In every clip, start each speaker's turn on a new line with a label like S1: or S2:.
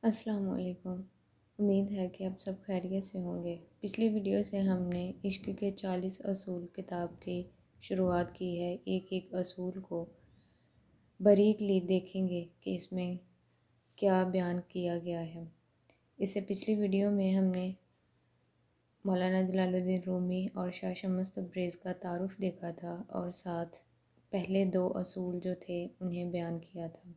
S1: السلام علیکم۔ امید ہے کہ آپ سب خیریت سے ہوں گے۔ پچھلی ویڈیو سے ہم نے عشق کے 40 اصول کتاب کی شروعات کی ہے۔ ایک ایک اصول کو باریکلی دیکھیں گے کہ اس میں کیا بیان کیا گیا ہے۔ اس سے پچھلی ویڈیو میں ہم نے مولانا جلال الدین رومی اور شاہ شمس تبریز کا تعارف دیکھا تھا اور ساتھ پہلے 2 اصول جو تھے انہیں بیان کیا تھا۔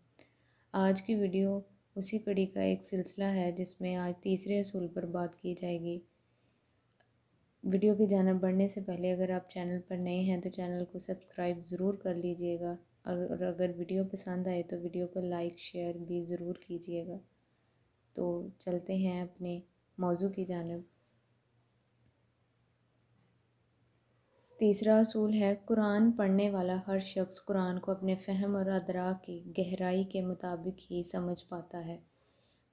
S1: آج کی ویڈیو اسی کڑی کا ایک سلسلہ ہے جس میں آج تیسرے اصول پر بات کی جائے گی۔ ویڈیو کی جانب بڑھنے سے پہلے اگر آپ چینل پر نئے ہیں تو چینل کو سبسکرائب ضرور کر لیجئے گا، اور اگر ویڈیو پسند آئے تو ویڈیو کو لائک شیئر بھی ضرور کیجئے گا۔ تو چلتے ہیں اپنے موضوع کی جانب۔ تیسرا اصول ہے قرآن پڑھنے والا ہر شخص قرآن کو اپنے فہم اور ادراک کی گہرائی کے مطابق ہی سمجھ پاتا ہے۔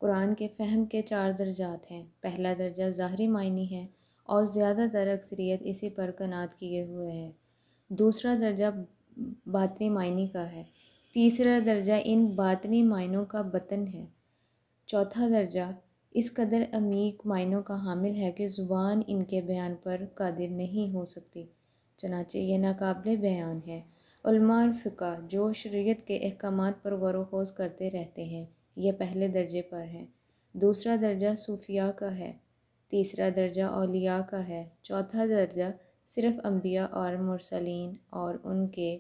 S1: قرآن کے فہم کے 4 درجات ہیں۔ پہلا درجہ ظاہری معنی ہے اور زیادہ تر اکثریت اسی پر قناعت کیے ہوئے ہے۔ دوسرا درجہ باطنی معنی کا ہے۔ تیسرا درجہ ان باطنی معنوں کا بطن ہے۔ چوتھا درجہ اس قدر عمیق معنوں کا حامل ہے کہ زبان ان کے بیان پر قادر نہیں ہو سکتی، چنانچہ یہ ناقابل بیان ہے۔ علماء اور فقہ جو شریعت کے احکامات پر غور و خوض کرتے رہتے ہیں، یہ پہلے درجے پر ہیں۔ دوسرا درجہ صوفیاء کا ہے۔ تیسرا درجہ اولیاء کا ہے۔ چوتھا درجہ صرف انبیاء اور مرسلین اور ان کے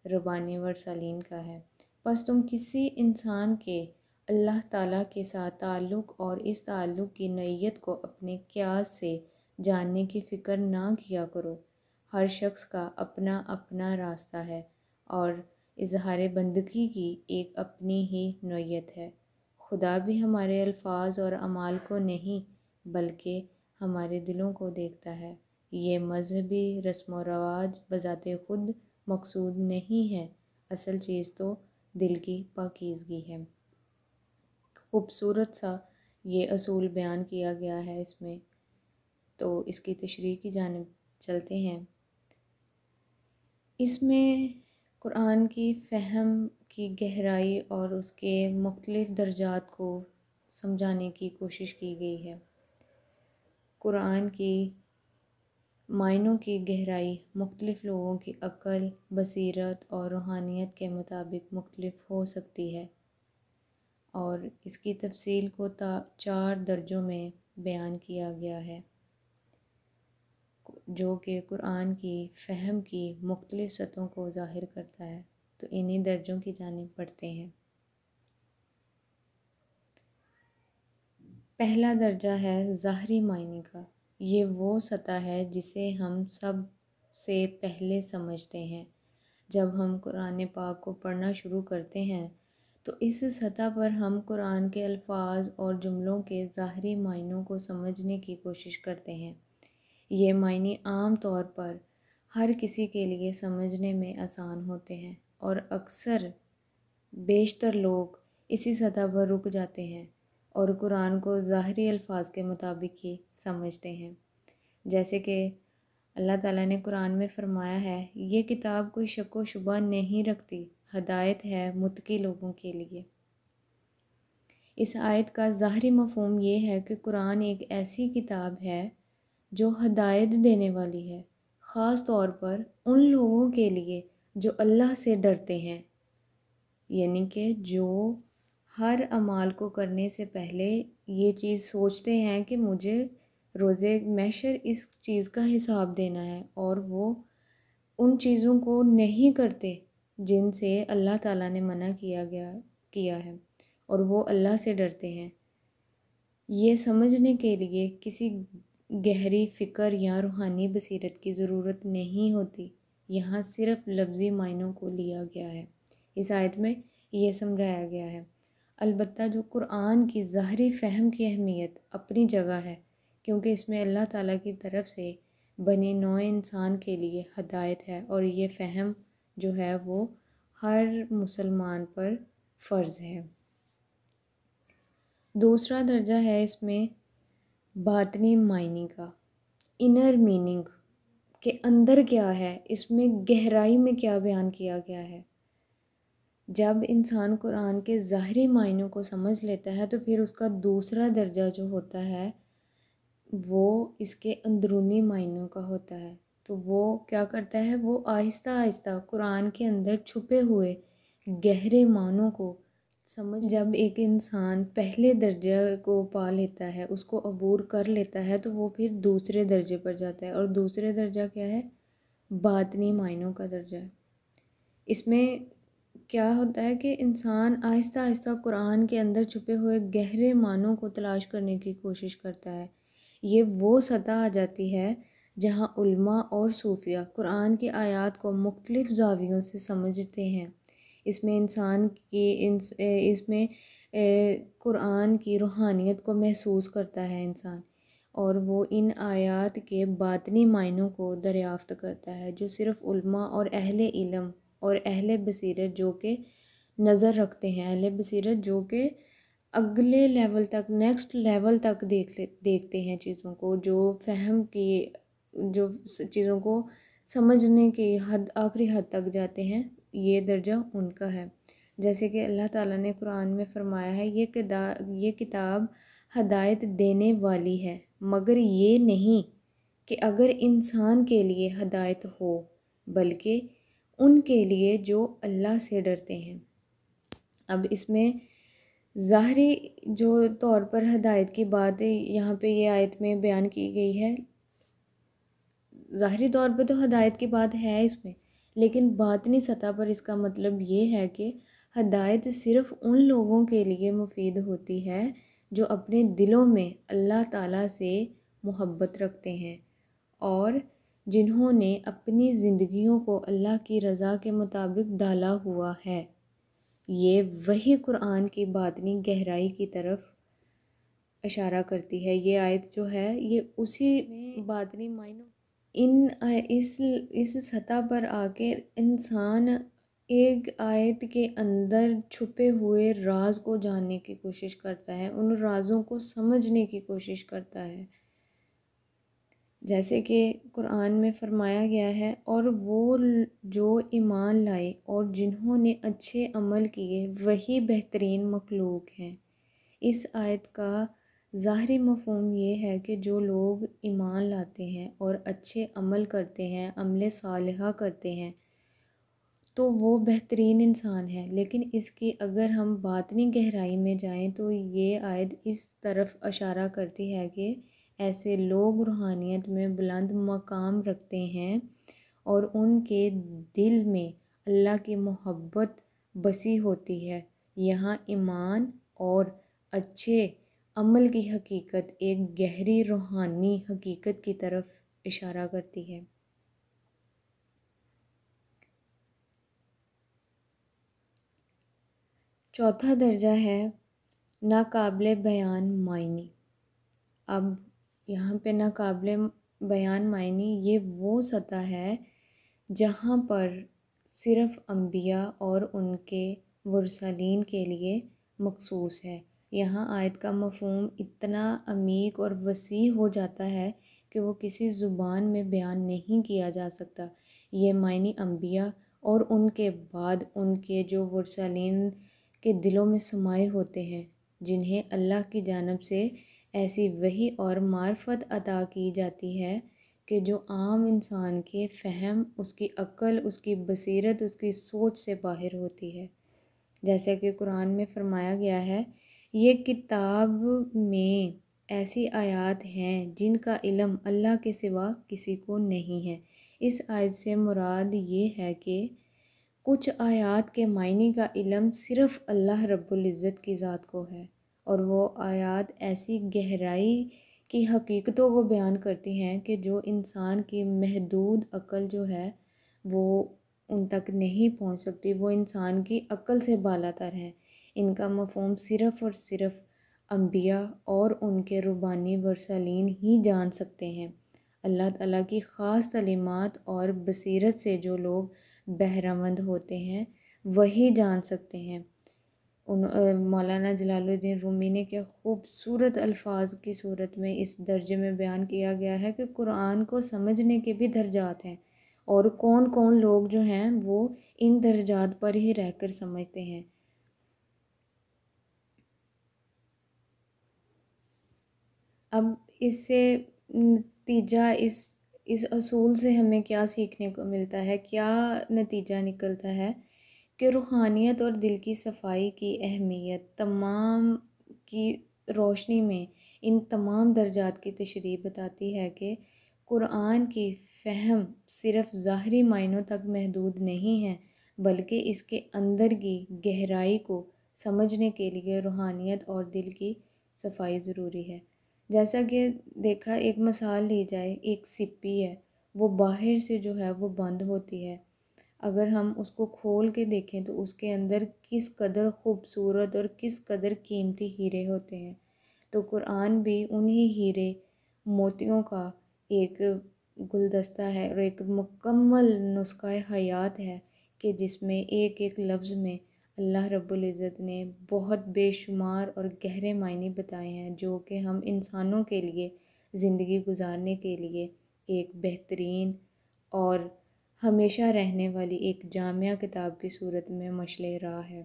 S1: ربانی مرسلین کا ہے۔ پس تم کسی انسان کے اللہ تعالیٰ کے ساتھ تعلق اور اس تعلق کی نوعیت کو اپنے قیاس سے جاننے کی فکر نہ کیا کرو۔ ہر شخص کا اپنا اپنا راستہ ہے اور اظہار بندگی کی ایک اپنی ہی نوعیت ہے۔ خدا بھی ہمارے الفاظ اور اعمال کو نہیں بلکہ ہمارے دلوں کو دیکھتا ہے۔ یہ مذہبی رسم و رواج بذات خود مقصود نہیں ہے، اصل چیز تو دل کی پاکیزگی ہے۔ خوبصورت سا یہ اصول بیان کیا گیا ہے اس میں، تو اس کی تشریح کی جانب چلتے ہیں۔ اس میں قرآن کی فہم کی گہرائی اور اس کے مختلف درجات کو سمجھانے کی کوشش کی گئی ہے۔ قرآن کی معنوں کی گہرائی مختلف لوگوں کی عقل، بصیرت اور روحانیت کے مطابق مختلف ہو سکتی ہے، اور اس کی تفصیل کو 4 درجوں میں بیان کیا گیا ہے جو کہ قرآن کی فہم کی مختلف سطحوں کو ظاہر کرتا ہے۔ تو انہی درجوں کی جانب بڑھتے ہیں۔ پہلا درجہ ہے ظاہری معنی کا۔ یہ وہ سطح ہے جسے ہم سب سے پہلے سمجھتے ہیں۔ جب ہم قرآن پاک کو پڑھنا شروع کرتے ہیں تو اس سطح پر ہم قرآن کے الفاظ اور جملوں کے ظاہری معنوں کو سمجھنے کی کوشش کرتے ہیں۔ یہ معنی عام طور پر ہر کسی کے لیے سمجھنے میں آسان ہوتے ہیں، اور اکثر بیشتر لوگ اسی سطح پر رک جاتے ہیں اور قرآن کو ظاہری الفاظ کے مطابق ہی سمجھتے ہیں۔ جیسے کہ اللہ تعالیٰ نے قرآن میں فرمایا ہے، یہ کتاب کوئی شک و شبہ نہیں رکھتی، ہدایت ہے متقی لوگوں کے لیے۔ اس آیت کا ظاہری مفہوم یہ ہے کہ قرآن ایک ایسی کتاب ہے جو ہدایت دینے والی ہے، خاص طور پر ان لوگوں کے لیے جو اللہ سے ڈرتے ہیں، یعنی کہ جو ہر اعمال کو کرنے سے پہلے یہ چیز سوچتے ہیں کہ مجھے روز محشر اس چیز کا حساب دینا ہے، اور وہ ان چیزوں کو نہیں کرتے جن سے اللہ تعالیٰ نے منع کیا ہے، اور وہ اللہ سے ڈرتے ہیں۔ یہ سمجھنے کے لیے کسی گہری فکر یا روحانی بصیرت کی ضرورت نہیں ہوتی، یہاں صرف لفظی معنوں کو لیا گیا ہے۔ اس آیت میں یہ سمجھایا گیا ہے۔ البتہ جو قرآن کی ظاہری فہم کی اہمیت اپنی جگہ ہے، کیونکہ اس میں اللہ تعالیٰ کی طرف سے بنی نوع انسان کے لیے ہدایت ہے، اور یہ فہم جو ہے وہ ہر مسلمان پر فرض ہے۔ دوسرا درجہ ہے اس میں باطنی معنی کا، انر میننگ کے اندر کیا ہے، اس میں گہرائی میں کیا بیان کیا گیا ہے۔ جب انسان قرآن کے ظاہری معنوں کو سمجھ لیتا ہے تو پھر اس کا دوسرا درجہ جو ہوتا ہے وہ اس کے اندرونی معنوں کا ہوتا ہے۔ تو وہ کیا کرتا ہے، وہ آہستہ آہستہ قرآن کے اندر چھپے ہوئے گہرے معنوں کو جب ایک انسان پہلے درجہ کو پا لیتا ہے، اس کو عبور کر لیتا ہے، تو وہ پھر دوسرے درجے پر جاتا ہے، اور دوسرے درجہ کیا ہے، باطنی معنوں کا درجہ ہے۔ اس میں کیا ہوتا ہے کہ انسان آہستہ آہستہ قرآن کے اندر چھپے ہوئے گہرے معنوں کو تلاش کرنے کی کوشش کرتا ہے۔ یہ وہ سطح آ جاتی ہے جہاں علماء اور صوفیہ قرآن کی آیات کو مختلف زاویوں سے سمجھتے ہیں۔ اس میں اس میں قرآن کی روحانیت کو محسوس کرتا ہے انسان، اور وہ ان آیات کے باطنی معنوں کو دریافت کرتا ہے، جو صرف علماء اور اہل علم اور اہل بصیرت جو کہ نظر رکھتے ہیں، اہل بصیرت جو کہ اگلے لیول تک، نیکسٹ لیول تک دیکھتے ہیں چیزوں کو، جو فہم کی، جو چیزوں کو سمجھنے کی آخری حد تک جاتے ہیں، یہ درجہ ان کا ہے۔ جیسے کہ اللہ تعالیٰ نے قرآن میں فرمایا ہے، یہ کتاب ہدایت دینے والی ہے، مگر یہ نہیں کہ اگر انسان کے لیے ہدایت ہو، بلکہ ان کے لیے جو اللہ سے ڈرتے ہیں۔ اب اس میں ظاہری جو طور پر ہدایت کی بات یہاں پہ یہ آیت میں بیان کی گئی ہے، ظاہری طور پہ تو ہدایت کی بات ہے اس میں، لیکن باطنی سطح پر اس کا مطلب یہ ہے کہ ہدایت صرف ان لوگوں کے لیے مفید ہوتی ہے جو اپنے دلوں میں اللہ تعالیٰ سے محبت رکھتے ہیں، اور جنہوں نے اپنی زندگیوں کو اللہ کی رضا کے مطابق ڈالا ہوا ہے۔ یہ وہی قرآن کی باطنی گہرائی کی طرف اشارہ کرتی ہے۔ یہ آیت جو ہے یہ اسی باطنی معنوں اس سطح پر آ کے انسان ایک آیت کے اندر چھپے ہوئے راز کو جاننے کی کوشش کرتا ہے، ان رازوں کو سمجھنے کی کوشش کرتا ہے۔ جیسے کہ قرآن میں فرمایا گیا ہے، اور وہ جو ایمان لائے اور جنہوں نے اچھے عمل کیے وہی بہترین مخلوق ہیں۔ اس آیت کا ظاہری مفہوم یہ ہے کہ جو لوگ ایمان لاتے ہیں اور اچھے عمل کرتے ہیں، عمل صالحہ کرتے ہیں، تو وہ بہترین انسان ہے۔ لیکن اس کی اگر ہم باطنی گہرائی میں جائیں تو یہ آیت اس طرف اشارہ کرتی ہے کہ ایسے لوگ روحانیت میں بلند مقام رکھتے ہیں اور ان کے دل میں اللہ کی محبت بسی ہوتی ہے۔ یہاں ایمان اور اچھے عمل کی حقیقت ایک گہری روحانی حقیقت کی طرف اشارہ کرتی ہے۔ چوتھا درجہ ہے ناقابل بیان معنی۔ اب یہاں پہ ناقابل بیان معنی یہ وہ سطح ہے جہاں پر صرف انبیاء اور ان کے مرسلین کے لیے مخصوص ہے۔ یہاں آیت کا مفہوم اتنا عمیق اور وسیع ہو جاتا ہے کہ وہ کسی زبان میں بیان نہیں کیا جا سکتا۔ یہ معنی انبیاء اور ان کے بعد ان کے جو مرسلین کے دلوں میں سمائے ہوتے ہیں، جنہیں اللہ کی جانب سے ایسی وحی اور معرفت عطا کی جاتی ہے کہ جو عام انسان کے فہم، اس کی عقل، اس کی بصیرت، اس کی سوچ سے باہر ہوتی ہے۔ جیسا کہ قرآن میں فرمایا گیا ہے، یہ کتاب میں ایسی آیات ہیں جن کا علم اللہ کے سوا کسی کو نہیں ہے۔ اس آیت سے مراد یہ ہے کہ کچھ آیات کے معنی کا علم صرف اللہ رب العزت کی ذات کو ہے، اور وہ آیات ایسی گہرائی کی حقیقتوں کو بیان کرتی ہیں کہ جو انسان کی محدود عقل جو ہے وہ ان تک نہیں پہنچ سکتی، وہ انسان کی عقل سے بالا تر ہیں۔ ان کا مفہوم صرف اور صرف انبیاء اور ان کے ربانی مرسلین ہی جان سکتے ہیں۔ اللہ تعالیٰ کی خاص تعلیمات اور بصیرت سے جو لوگ بہرہ مند ہوتے ہیں وہی جان سکتے ہیں۔ مولانا جلال الدین رومی نے کیا خوبصورت الفاظ کی صورت میں اس درجے میں بیان کیا گیا ہے کہ قرآن کو سمجھنے کے بھی درجات ہیں، اور کون کون لوگ جو ہیں وہ ان درجات پر ہی رہ کر سمجھتے ہیں۔ اب اس سے نتیجہ اس اصول سے ہمیں کیا سیکھنے کو ملتا ہے، کیا نتیجہ نکلتا ہے کہ روحانیت اور دل کی صفائی کی اہمیت تمام کی روشنی میں ان تمام درجات کی تشریح بتاتی ہے کہ قرآن کی فہم صرف ظاہری معنوں تک محدود نہیں ہے، بلکہ اس کے اندر کی گہرائی کو سمجھنے کے لیے روحانیت اور دل کی صفائی ضروری ہے۔ جیسا کہ دیکھا، ایک مثال لی جائے، ایک سپی ہے، وہ باہر سے جو ہے وہ بند ہوتی ہے، اگر ہم اس کو کھول کے دیکھیں تو اس کے اندر کس قدر خوبصورت اور کس قدر قیمتی ہیرے ہوتے ہیں۔ تو قرآن بھی انہی ہیرے موتیوں کا ایک گلدستہ ہے اور ایک مکمل نسخہ حیات ہے کہ جس میں ایک ایک لفظ میں اللہ رب العزت نے بہت بے شمار اور گہرے معنی بتائے ہیں، جو کہ ہم انسانوں کے لیے زندگی گزارنے کے لیے ایک بہترین اور ہمیشہ رہنے والی ایک جامعہ کتاب کی صورت میں مشعل راہ ہے۔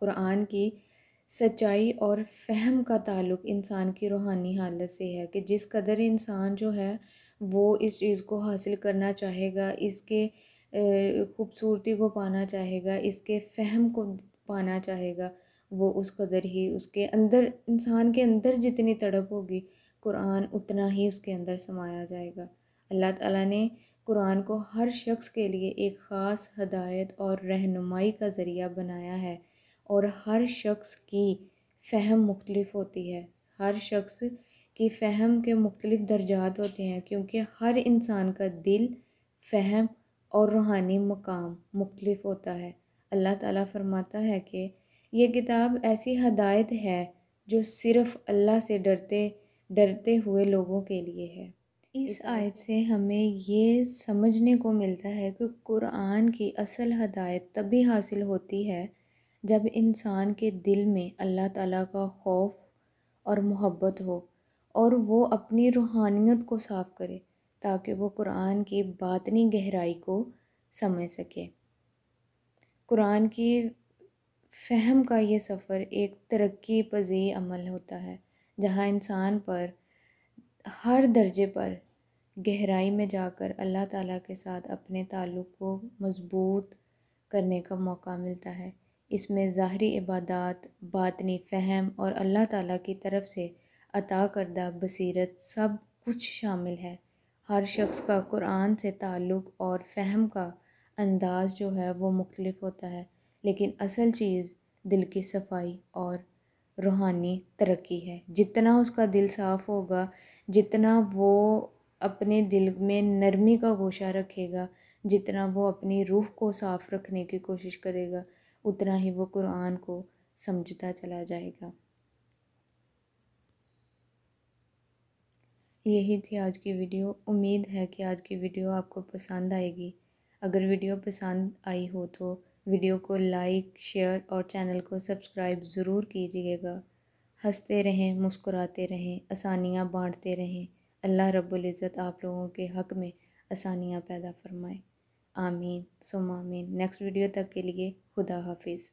S1: قرآن کی سچائی اور فہم کا تعلق انسان کی روحانی حالت سے ہے کہ جس قدر انسان جو ہے وہ اس چیز کو حاصل کرنا چاہے گا، اس کے خوبصورتی کو پانا چاہے گا، اس کے فہم کو پانا چاہے گا، وہ اس قدر ہی اس کے اندر، انسان کے اندر جتنی تڑپ ہوگی قرآن اتنا ہی اس کے اندر سمایا جائے گا۔ اللہ تعالیٰ نے قرآن کو ہر شخص کے لیے ایک خاص ہدایت اور رہنمائی کا ذریعہ بنایا ہے، اور ہر شخص کی فہم مختلف ہوتی ہے، ہر شخص کی فہم کے مختلف درجات ہوتے ہیں، کیونکہ ہر انسان کا دل، فہم اور روحانی مقام مختلف ہوتا ہے۔ اللہ تعالیٰ فرماتا ہے کہ یہ کتاب ایسی ہدایت ہے جو صرف اللہ سے ڈرتے ہوئے لوگوں کے لیے ہے۔ اس آیت سے ہمیں یہ سمجھنے کو ملتا ہے کہ قرآن کی اصل ہدایت تبھی حاصل ہوتی ہے جب انسان کے دل میں اللہ تعالیٰ کا خوف اور محبت ہو، اور وہ اپنی روحانیت کو صاف کرے تاکہ وہ قرآن کی باطنی گہرائی کو سمجھ سکے۔ قرآن کی فہم کا یہ سفر ایک ترقی پذیر عمل ہوتا ہے، جہاں انسان پر ہر درجے پر گہرائی میں جا کر اللہ تعالیٰ کے ساتھ اپنے تعلق کو مضبوط کرنے کا موقع ملتا ہے۔ اس میں ظاہری عبادات، باطنی فہم اور اللہ تعالیٰ کی طرف سے عطا کردہ بصیرت سب کچھ شامل ہے۔ ہر شخص کا قرآن سے تعلق اور فہم کا انداز جو ہے وہ مختلف ہوتا ہے، لیکن اصل چیز دل کی صفائی اور روحانی ترقی ہے۔ جتنا اس کا دل صاف ہوگا، جتنا وہ اپنے دل میں نرمی کا گوشہ رکھے گا، جتنا وہ اپنی روح کو صاف رکھنے کی کوشش کرے گا، اتنا ہی وہ قرآن کو سمجھتا چلا جائے گا۔ یہی تھی آج کی ویڈیو۔ امید ہے کہ آج کی ویڈیو آپ کو پسند آئے گی۔ اگر ویڈیو پسند آئی ہو تو ویڈیو کو لائک، شیئر اور چینل کو سبسکرائب ضرور کیجیے گا۔ ہنستے رہیں، مسکراتے رہیں، آسانیاں بانٹتے رہیں۔ اللہ رب العزت آپ لوگوں کے حق میں آسانیاں پیدا فرمائے۔ آمین ثم آمین۔ نیکسٹ ویڈیو تک کے لیے خدا حافظ۔